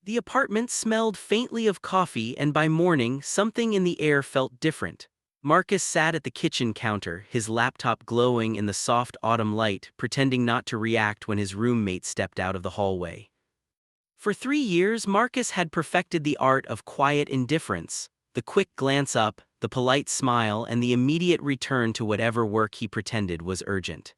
The apartment smelled faintly of coffee, and by morning, something in the air felt different. Marcus sat at the kitchen counter, his laptop glowing in the soft autumn light, pretending not to react when his roommate stepped out of the hallway. For 3 years, Marcus had perfected the art of quiet indifference, the quick glance up, the polite smile, and the immediate return to whatever work he pretended was urgent.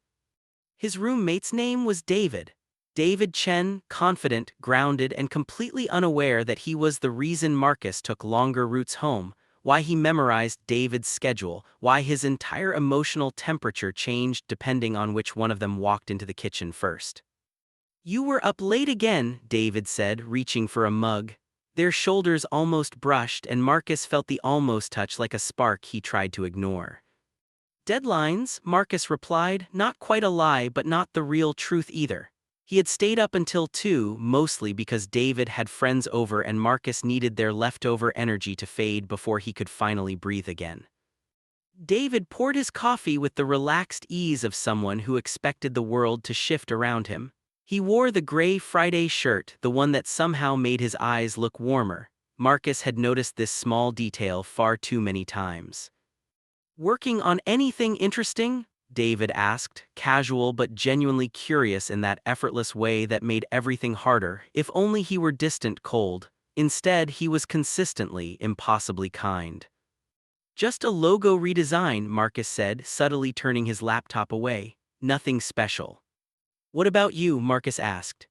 His roommate's name was David. David Chen, confident, grounded, and completely unaware that he was the reason Marcus took longer routes home, why he memorized David's schedule, why his entire emotional temperature changed depending on which one of them walked into the kitchen first. "You were up late again," David said, reaching for a mug. Their shoulders almost brushed, and Marcus felt the almost touch like a spark he tried to ignore. "Deadlines," Marcus replied, not quite a lie but not the real truth either. He had stayed up until 2, mostly because David had friends over and Marcus needed their leftover energy to fade before he could finally breathe again. David poured his coffee with the relaxed ease of someone who expected the world to shift around him. He wore the gray Friday shirt, the one that somehow made his eyes look warmer. Marcus had noticed this small detail far too many times. "Working on anything interesting?" David asked, casual but genuinely curious in that effortless way that made everything harder. If only he were distant cold. Instead, he was consistently, impossibly kind. "Just a logo redesign," Marcus said, subtly turning his laptop away. "Nothing special." "What about you?" Marcus asked.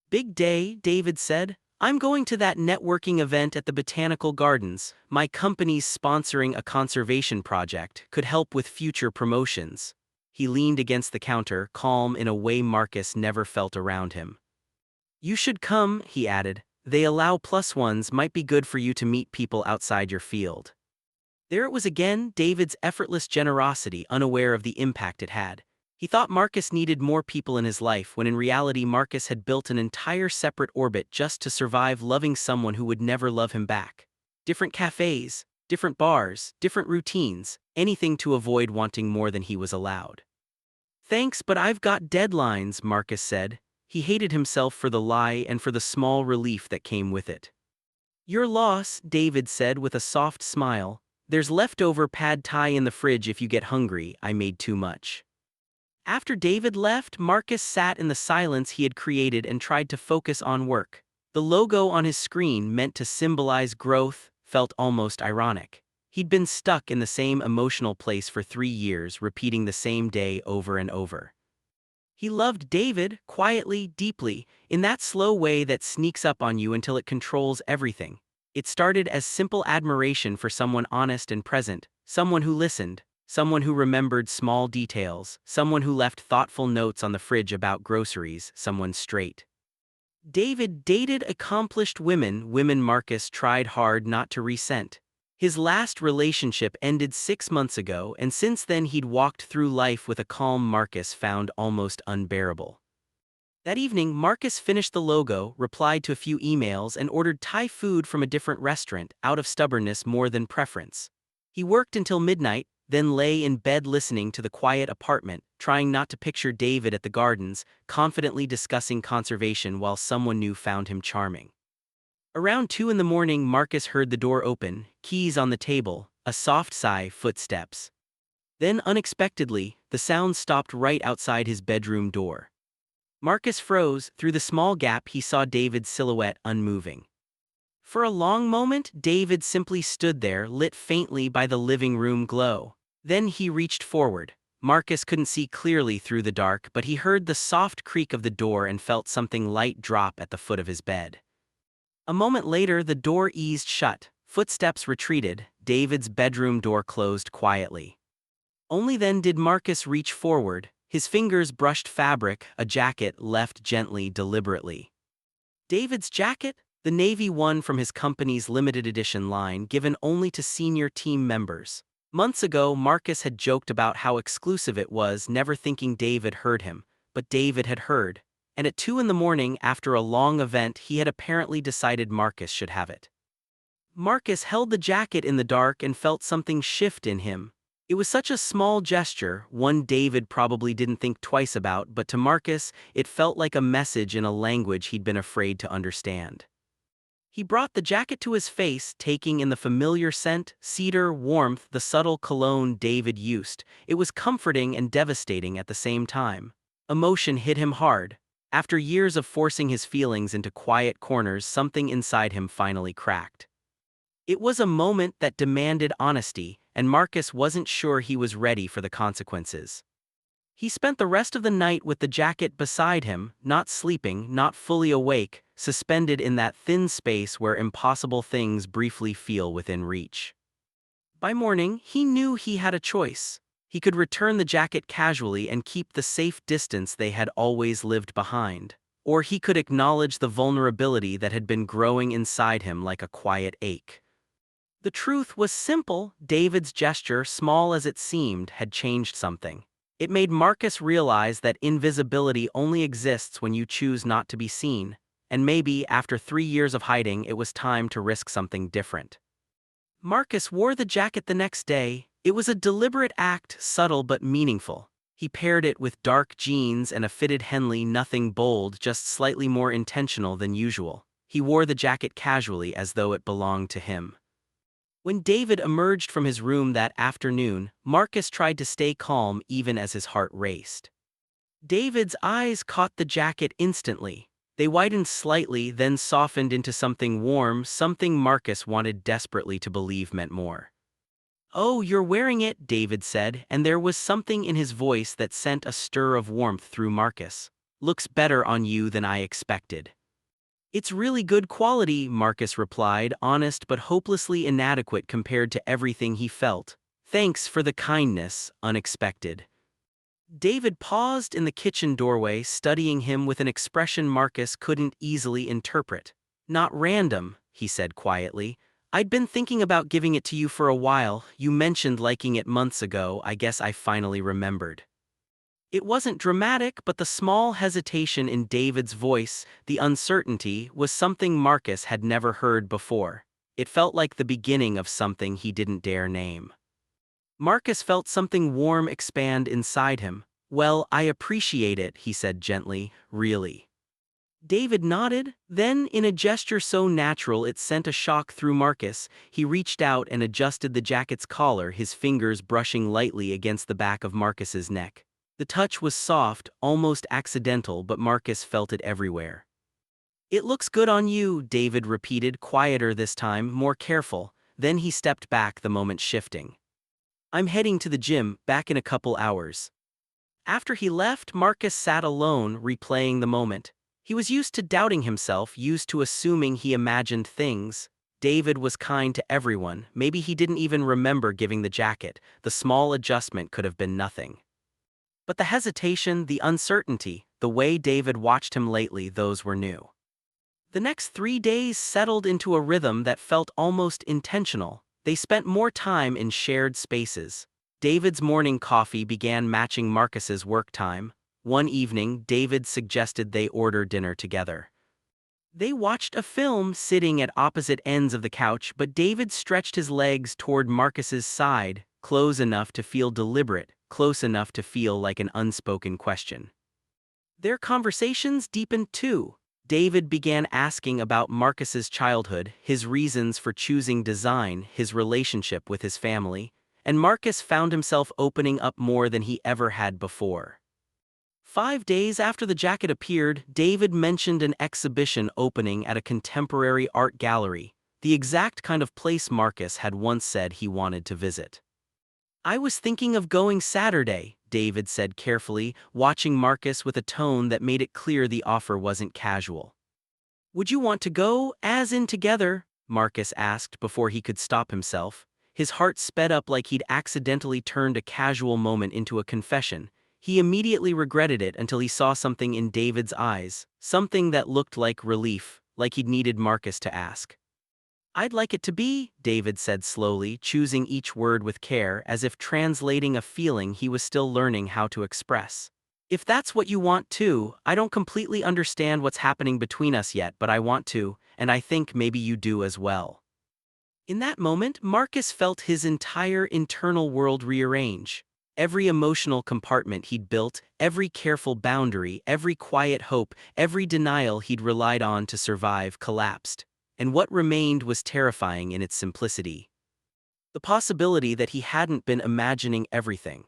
"Big day," David said. "I'm going to that networking event at the Botanical Gardens. My company's sponsoring a conservation project, could help with future promotions." He leaned against the counter, calm in a way Marcus never felt around him. "You should come," he added. "They allow +1s, might be good for you to meet people outside your field." There it was again, David's effortless generosity, unaware of the impact it had. He thought Marcus needed more people in his life, when in reality Marcus had built an entire separate orbit just to survive loving someone who would never love him back. Different cafes, different bars, different routines, anything to avoid wanting more than he was allowed. "Thanks, but I've got deadlines," Marcus said. He hated himself for the lie and for the small relief that came with it. "Your loss," David said with a soft smile. "There's leftover pad thai in the fridge if you get hungry. I made too much." After David left, Marcus sat in the silence he had created and tried to focus on work. The logo on his screen, meant to symbolize growth, felt almost ironic. He'd been stuck in the same emotional place for 3 years, repeating the same day over and over. He loved David, quietly, deeply, in that slow way that sneaks up on you until it controls everything. It started as simple admiration for someone honest and present, someone who listened, someone who remembered small details, someone who left thoughtful notes on the fridge about groceries, someone straight. David dated accomplished women Marcus tried hard not to resent. His last relationship ended 6 months ago, and since then he'd walked through life with a calm Marcus found almost unbearable. That evening, Marcus finished the logo, replied to a few emails, and ordered Thai food from a different restaurant, out of stubbornness more than preference. He worked until midnight, then lay in bed listening to the quiet apartment, trying not to picture David at the gardens, confidently discussing conservation while someone new found him charming. Around 2 in the morning, Marcus heard the door open, keys on the table, a soft sigh, footsteps. Then, unexpectedly, the sound stopped right outside his bedroom door. Marcus froze. Through the small gap he saw David's silhouette, unmoving. For a long moment, David simply stood there, lit faintly by the living room glow. Then he reached forward. Marcus couldn't see clearly through the dark, but he heard the soft creak of the door and felt something light drop at the foot of his bed. A moment later, the door eased shut, footsteps retreated, David's bedroom door closed quietly. Only then did Marcus reach forward. His fingers brushed fabric, a jacket left gently, deliberately. David's jacket? The navy one from his company's limited edition line, given only to senior team members. Months ago, Marcus had joked about how exclusive it was, never thinking David heard him. But David had heard. And at 2 in the morning, after a long event, he had apparently decided Marcus should have it. Marcus held the jacket in the dark and felt something shift in him. It was such a small gesture, one David probably didn't think twice about, but to Marcus, it felt like a message in a language he'd been afraid to understand. He brought the jacket to his face, taking in the familiar scent, cedar, warmth, the subtle cologne David used. It was comforting and devastating at the same time. Emotion hit him hard. After years of forcing his feelings into quiet corners, something inside him finally cracked. It was a moment that demanded honesty, and Marcus wasn't sure he was ready for the consequences. He spent the rest of the night with the jacket beside him, not sleeping, not fully awake, suspended in that thin space where impossible things briefly feel within reach. By morning, he knew he had a choice. He could return the jacket casually and keep the safe distance they had always lived behind. Or he could acknowledge the vulnerability that had been growing inside him like a quiet ache. The truth was simple. David's gesture, small as it seemed, had changed something. It made Marcus realize that invisibility only exists when you choose not to be seen, and maybe, after 3 years of hiding, it was time to risk something different. Marcus wore the jacket the next day. It was a deliberate act, subtle but meaningful. He paired it with dark jeans and a fitted Henley, nothing bold, just slightly more intentional than usual. He wore the jacket casually as though it belonged to him. When David emerged from his room that afternoon, Marcus tried to stay calm even as his heart raced. David's eyes caught the jacket instantly. They widened slightly, then softened into something warm, something Marcus wanted desperately to believe meant more. "Oh, you're wearing it," David said, and there was something in his voice that sent a stir of warmth through Marcus. "Looks better on you than I expected." "It's really good quality," Marcus replied, honest but hopelessly inadequate compared to everything he felt. "Thanks for the kindness, unexpected." David paused in the kitchen doorway, studying him with an expression Marcus couldn't easily interpret. "Not random," he said quietly. "I'd been thinking about giving it to you for a while. You mentioned liking it months ago. I guess I finally remembered." It wasn't dramatic, but the small hesitation in David's voice, the uncertainty, was something Marcus had never heard before. It felt like the beginning of something he didn't dare name. Marcus felt something warm expand inside him. "Well, I appreciate it," he said gently. "Really." David nodded. Then, in a gesture so natural it sent a shock through Marcus, he reached out and adjusted the jacket's collar, his fingers brushing lightly against the back of Marcus's neck. The touch was soft, almost accidental, but Marcus felt it everywhere. "It looks good on you," David repeated, quieter this time, more careful. Then he stepped back, the moment shifting. "I'm heading to the gym, back in a couple hours." After he left, Marcus sat alone, replaying the moment. He was used to doubting himself, used to assuming he imagined things. David was kind to everyone. Maybe he didn't even remember giving the jacket. The small adjustment could have been nothing. But the hesitation, the uncertainty, the way David watched him lately, those were new. The next 3 days settled into a rhythm that felt almost intentional. They spent more time in shared spaces. David's morning coffee began matching Marcus's work time. One evening, David suggested they order dinner together. They watched a film, sitting at opposite ends of the couch, but David stretched his legs toward Marcus's side, close enough to feel deliberate, close enough to feel like an unspoken question. Their conversations deepened too. David began asking about Marcus's childhood, his reasons for choosing design, his relationship with his family, and Marcus found himself opening up more than he ever had before. 5 days after the jacket appeared, David mentioned an exhibition opening at a contemporary art gallery, the exact kind of place Marcus had once said he wanted to visit. "I was thinking of going Saturday," David said carefully, watching Marcus with a tone that made it clear the offer wasn't casual. "Would you want to go, as in together?" Marcus asked before he could stop himself. His heart sped up like he'd accidentally turned a casual moment into a confession. He immediately regretted it until he saw something in David's eyes, something that looked like relief, like he'd needed Marcus to ask. "I'd like it to be," David said slowly, choosing each word with care, as if translating a feeling he was still learning how to express. "If that's what you want too, I don't completely understand what's happening between us yet, but I want to, and I think maybe you do as well." In that moment, Marcus felt his entire internal world rearrange. Every emotional compartment he'd built, every careful boundary, every quiet hope, every denial he'd relied on to survive collapsed. and what remained was terrifying in its simplicity. The possibility that he hadn't been imagining everything.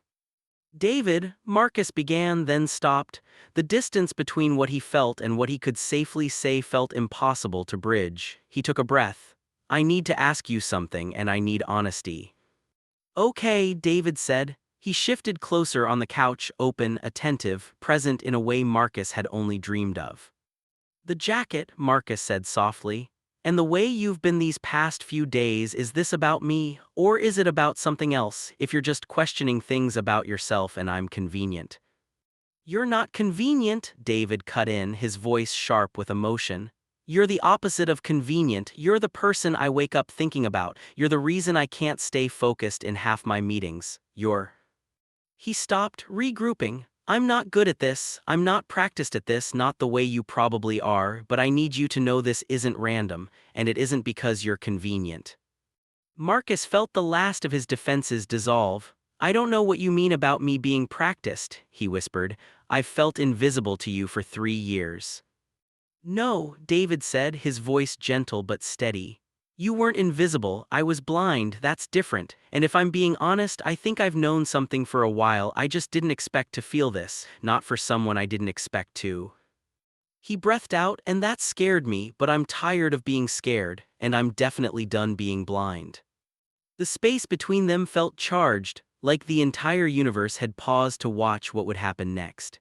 David, Marcus began, then stopped. The distance between what he felt and what he could safely say felt impossible to bridge. He took a breath. I need to ask you something, and I need honesty. Okay, David said. He shifted closer on the couch, open, attentive, present in a way Marcus had only dreamed of. The jacket, Marcus said softly. And the way you've been these past few days, is this about me, or is it about something else, if you're just questioning things about yourself and I'm convenient? You're not convenient, David cut in, his voice sharp with emotion. You're the opposite of convenient. You're the person I wake up thinking about. You're the reason I can't stay focused in half my meetings. He stopped, regrouping. I'm not good at this, I'm not practiced at this, not the way you probably are, but I need you to know this isn't random, and it isn't because you're convenient. Marcus felt the last of his defenses dissolve. I don't know what you mean about me being practiced, he whispered. I've felt invisible to you for 3 years. No, David said, his voice gentle but steady. You weren't invisible, I was blind, that's different, and if I'm being honest, I think I've known something for a while, I just didn't expect to feel this, not for someone I didn't expect to. He breathed out, and that scared me, but I'm tired of being scared, and I'm definitely done being blind. The space between them felt charged, like the entire universe had paused to watch what would happen next.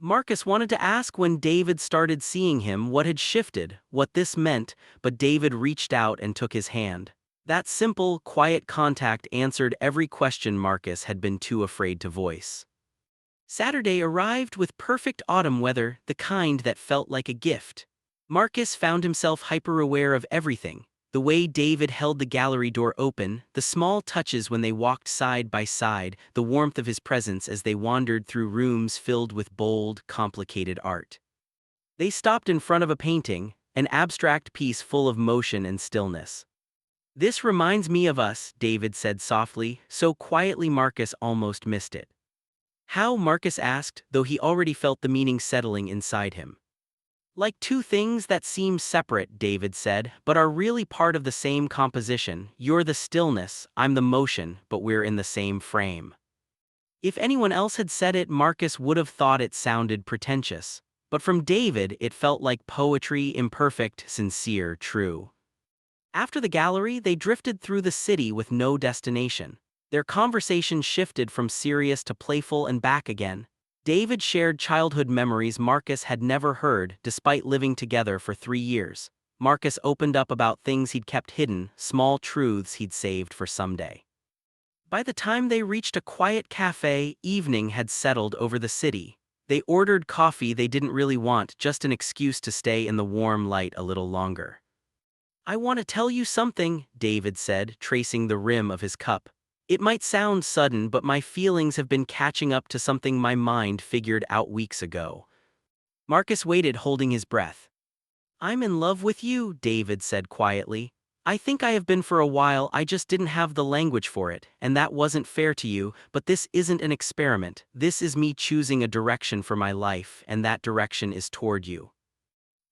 Marcus wanted to ask when David started seeing him what had shifted, what this meant, but David reached out and took his hand. That simple, quiet contact answered every question Marcus had been too afraid to voice. Saturday arrived with perfect autumn weather, the kind that felt like a gift. Marcus found himself hyper-aware of everything. The way David held the gallery door open, the small touches when they walked side by side, the warmth of his presence as they wandered through rooms filled with bold, complicated art. They stopped in front of a painting, an abstract piece full of motion and stillness. This reminds me of us, David said softly, so quietly Marcus almost missed it. How, Marcus asked, though he already felt the meaning settling inside him. Like two things that seem separate, David said, but are really part of the same composition. You're the stillness, I'm the motion, but we're in the same frame. If anyone else had said it, Marcus would have thought it sounded pretentious. But from David, it felt like poetry, imperfect, sincere, true. After the gallery, they drifted through the city with no destination. Their conversation shifted from serious to playful and back again. David shared childhood memories Marcus had never heard, despite living together for 3 years. Marcus opened up about things he'd kept hidden, small truths he'd saved for someday. By the time they reached a quiet cafe, evening had settled over the city. They ordered coffee they didn't really want, just an excuse to stay in the warm light a little longer. I want to tell you something, David said, tracing the rim of his cup. It might sound sudden, but my feelings have been catching up to something my mind figured out weeks ago. Marcus waited, holding his breath. I'm in love with you, David said quietly. I think I have been for a while, I just didn't have the language for it, and that wasn't fair to you, but this isn't an experiment. This is me choosing a direction for my life, and that direction is toward you.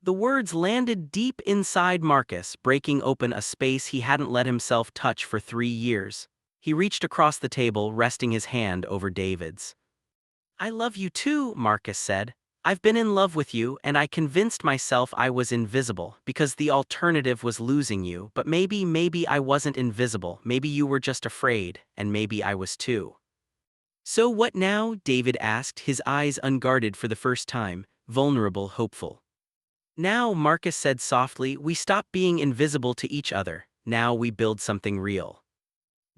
The words landed deep inside Marcus, breaking open a space he hadn't let himself touch for 3 years. He reached across the table, resting his hand over David's. I love you too, Marcus said. I've been in love with you, and I convinced myself I was invisible, because the alternative was losing you, but maybe I wasn't invisible, maybe you were just afraid, and maybe I was too. So what now? David asked, his eyes unguarded for the first time, vulnerable, hopeful. Now, Marcus said softly, we stop being invisible to each other, now we build something real.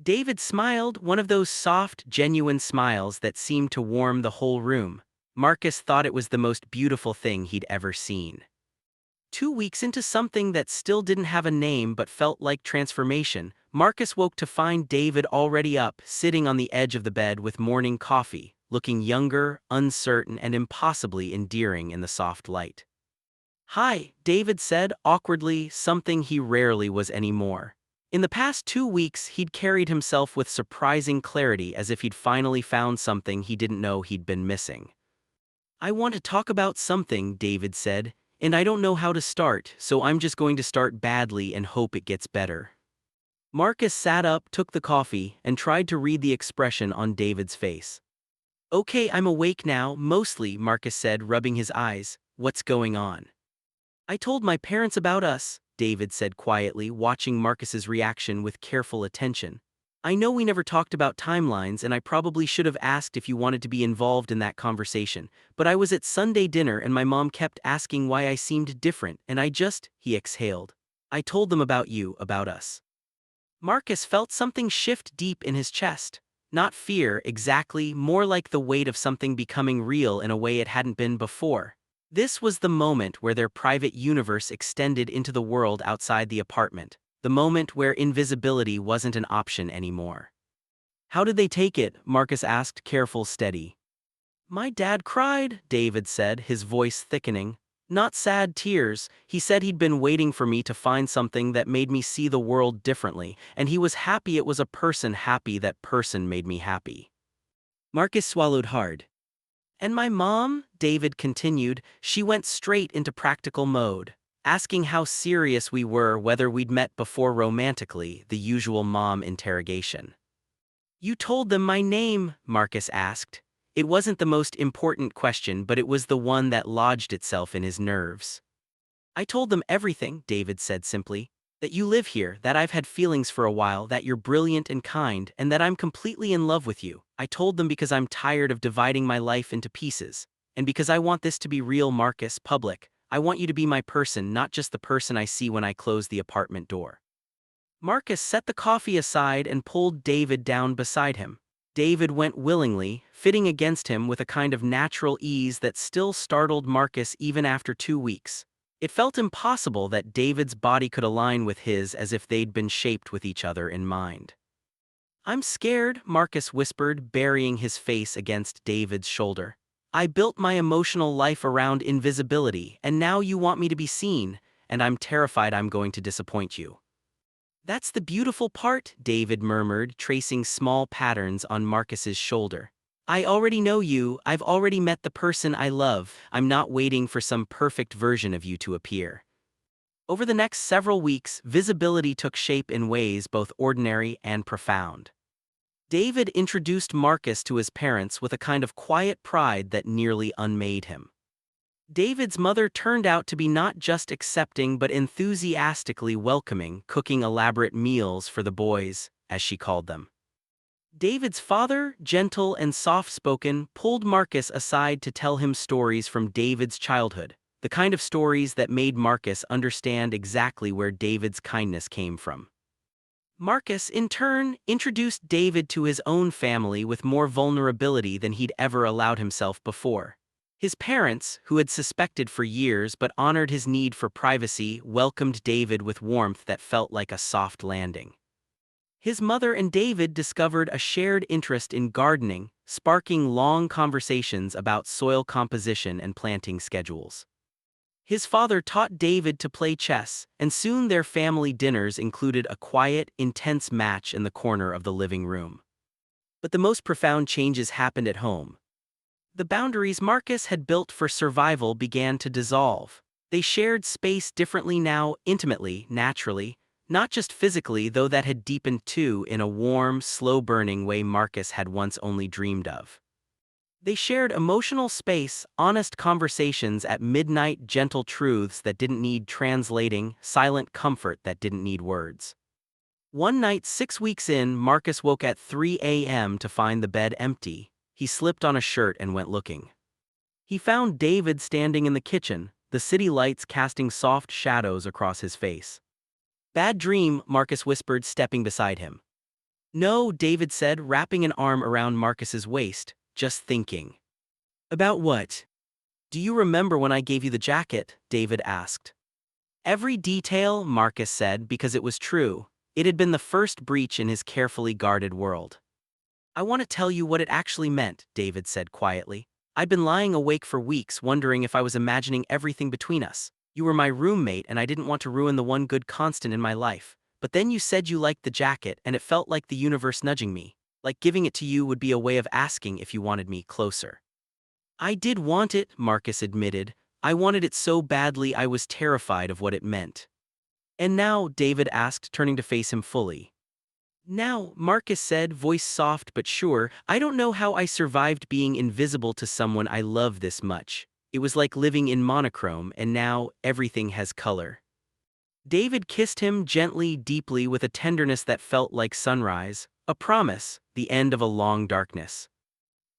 David smiled, one of those soft, genuine smiles that seemed to warm the whole room. Marcus thought it was the most beautiful thing he'd ever seen. 2 weeks into something that still didn't have a name but felt like transformation, Marcus woke to find David already up, sitting on the edge of the bed with morning coffee, looking younger, uncertain, and impossibly endearing in the soft light. Hi, David said, awkwardly, something he rarely was anymore. In the past 2 weeks, he'd carried himself with surprising clarity, as if he'd finally found something he didn't know he'd been missing. I want to talk about something, David said, And I don't know how to start, so I'm just going to start badly and hope it gets better. Marcus sat up, took the coffee, and tried to read the expression on David's face. Okay, I'm awake now, mostly, Marcus said, rubbing his eyes. What's going on? I told my parents about us, David said quietly, watching Marcus's reaction with careful attention. I know we never talked about timelines, and I probably should have asked if you wanted to be involved in that conversation, but I was at Sunday dinner and my mom kept asking why I seemed different, and he exhaled. I told them about you, about us. Marcus felt something shift deep in his chest. Not fear, exactly, more like the weight of something becoming real in a way it hadn't been before. This was the moment where their private universe extended into the world outside the apartment, the moment where invisibility wasn't an option anymore. How did they take it? Marcus asked, careful, steady. My dad cried, David said, his voice thickening. Not sad tears. He said he'd been waiting for me to find something that made me see the world differently, and he was happy it was a person happy that person made me happy. Marcus swallowed hard. And my mom, David continued, she went straight into practical mode, asking how serious we were, whether we'd met before romantically, the usual mom interrogation. You told them my name, Marcus asked. It wasn't the most important question, but it was the one that lodged itself in his nerves. I told them everything, David said simply. That you live here, that I've had feelings for a while, that you're brilliant and kind, and that I'm completely in love with you. I told them because I'm tired of dividing my life into pieces. And because I want this to be real, Marcus, public. I want you to be my person, not just the person I see when I close the apartment door. Marcus set the coffee aside and pulled David down beside him. David went willingly, fitting against him with a kind of natural ease that still startled Marcus even after 2 weeks. It felt impossible that David's body could align with his, as if they'd been shaped with each other in mind. I'm scared, Marcus whispered, burying his face against David's shoulder. I built my emotional life around invisibility, and now you want me to be seen, and I'm terrified I'm going to disappoint you. That's the beautiful part, David murmured, tracing small patterns on Marcus's shoulder. I already know you, I've already met the person I love, I'm not waiting for some perfect version of you to appear. Over the next several weeks, visibility took shape in ways both ordinary and profound. David introduced Marcus to his parents with a kind of quiet pride that nearly unmade him. David's mother turned out to be not just accepting but enthusiastically welcoming, cooking elaborate meals for the boys, as she called them. David's father, gentle and soft-spoken, pulled Marcus aside to tell him stories from David's childhood, the kind of stories that made Marcus understand exactly where David's kindness came from. Marcus, in turn, introduced David to his own family with more vulnerability than he'd ever allowed himself before. His parents, who had suspected for years but honored his need for privacy, welcomed David with warmth that felt like a soft landing. His mother and David discovered a shared interest in gardening, sparking long conversations about soil composition and planting schedules. His father taught David to play chess, and soon their family dinners included a quiet, intense match in the corner of the living room. But the most profound changes happened at home. The boundaries Marcus had built for survival began to dissolve. They shared space differently now, intimately, naturally, not just physically, though that had deepened too in a warm, slow-burning way Marcus had once only dreamed of. They shared emotional space, honest conversations at midnight, gentle truths that didn't need translating, silent comfort that didn't need words. One night 6 weeks in, Marcus woke at 3 a.m. to find the bed empty. He slipped on a shirt and went looking. He found David standing in the kitchen, the city lights casting soft shadows across his face. Bad dream, Marcus whispered, stepping beside him. No, David said, wrapping an arm around Marcus's waist, just thinking. About what? Do you remember when I gave you the jacket? David asked. Every detail, Marcus said, because it was true. It had been the first breach in his carefully guarded world. I want to tell you what it actually meant, David said quietly. I'd been lying awake for weeks wondering if I was imagining everything between us. You were my roommate and I didn't want to ruin the one good constant in my life. But then you said you liked the jacket and it felt like the universe nudging me. Like giving it to you would be a way of asking if you wanted me closer. I did want it, Marcus admitted, I wanted it so badly I was terrified of what it meant. And now, David asked, turning to face him fully. Now, Marcus said, voice soft but sure, I don't know how I survived being invisible to someone I love this much. It was like living in monochrome, and now everything has color. David kissed him gently, deeply, with a tenderness that felt like sunrise, a promise, the end of a long darkness.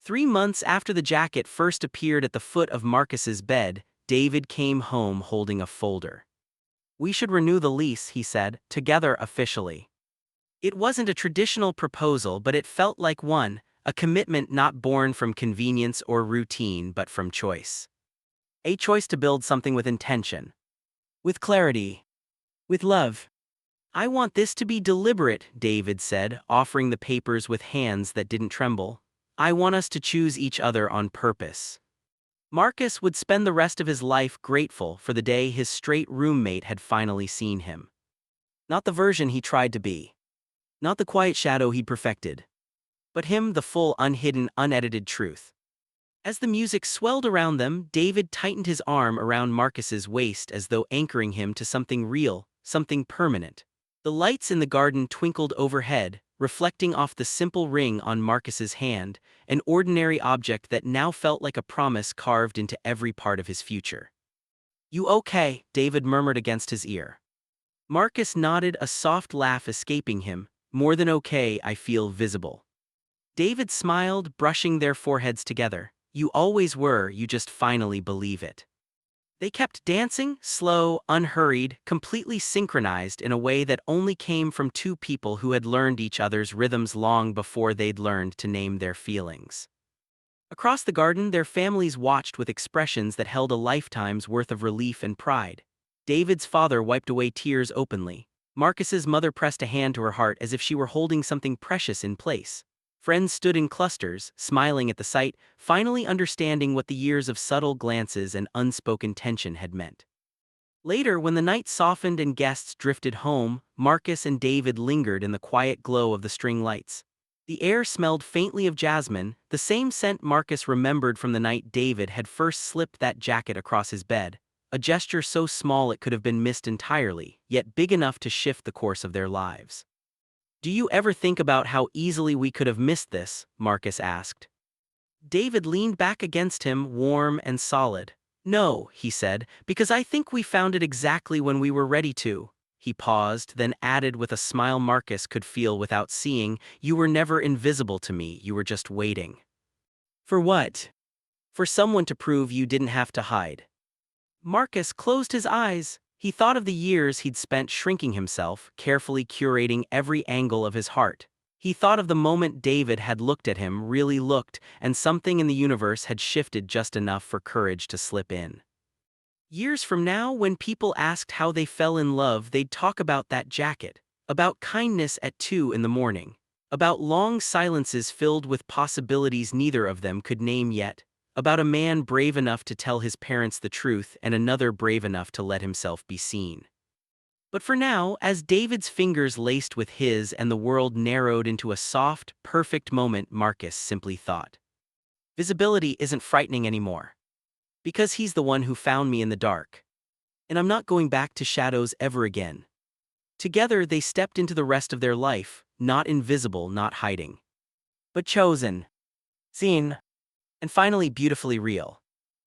3 months after the jacket first appeared at the foot of Marcus's bed, David came home holding a folder. We should renew the lease, he said, together officially. It wasn't a traditional proposal, but it felt like one, a commitment not born from convenience or routine but from choice. A choice to build something with intention. With clarity. With love. I want this to be deliberate, David said, offering the papers with hands that didn't tremble. I want us to choose each other on purpose. Marcus would spend the rest of his life grateful for the day his straight roommate had finally seen him. Not the version he tried to be. Not the quiet shadow he'd perfected. But him, the full, unhidden, unedited truth. As the music swelled around them, David tightened his arm around Marcus's waist as though anchoring him to something real, something permanent. The lights in the garden twinkled overhead, reflecting off the simple ring on Marcus's hand, an ordinary object that now felt like a promise carved into every part of his future. You okay? David murmured against his ear. Marcus nodded, a soft laugh escaping him. More than okay, I feel visible. David smiled, brushing their foreheads together. You always were, you just finally believe it. They kept dancing, slow, unhurried, completely synchronized in a way that only came from two people who had learned each other's rhythms long before they'd learned to name their feelings. Across the garden, their families watched with expressions that held a lifetime's worth of relief and pride. David's father wiped away tears openly. Marcus's mother pressed a hand to her heart as if she were holding something precious in place. Friends stood in clusters, smiling at the sight, finally understanding what the years of subtle glances and unspoken tension had meant. Later, when the night softened and guests drifted home, Marcus and David lingered in the quiet glow of the string lights. The air smelled faintly of jasmine, the same scent Marcus remembered from the night David had first slipped that jacket across his bed, a gesture so small it could have been missed entirely, yet big enough to shift the course of their lives. Do you ever think about how easily we could have missed this? Marcus asked. David leaned back against him, warm and solid. No, he said, because I think we found it exactly when we were ready to. He paused, then added with a smile Marcus could feel without seeing, you were never invisible to me, you were just waiting. For what? For someone to prove you didn't have to hide. Marcus closed his eyes. He thought of the years he'd spent shrinking himself, carefully curating every angle of his heart. He thought of the moment David had looked at him, really looked, and something in the universe had shifted just enough for courage to slip in. Years from now, when people asked how they fell in love, they'd talk about that jacket, about kindness at 2 a.m, about long silences filled with possibilities neither of them could name yet, about a man brave enough to tell his parents the truth and another brave enough to let himself be seen. But for now, as David's fingers laced with his and the world narrowed into a soft, perfect moment, Marcus simply thought. Visibility isn't frightening anymore. Because he's the one who found me in the dark. And I'm not going back to shadows ever again. Together they stepped into the rest of their life, not invisible, not hiding. But chosen. Seen. And finally beautifully real.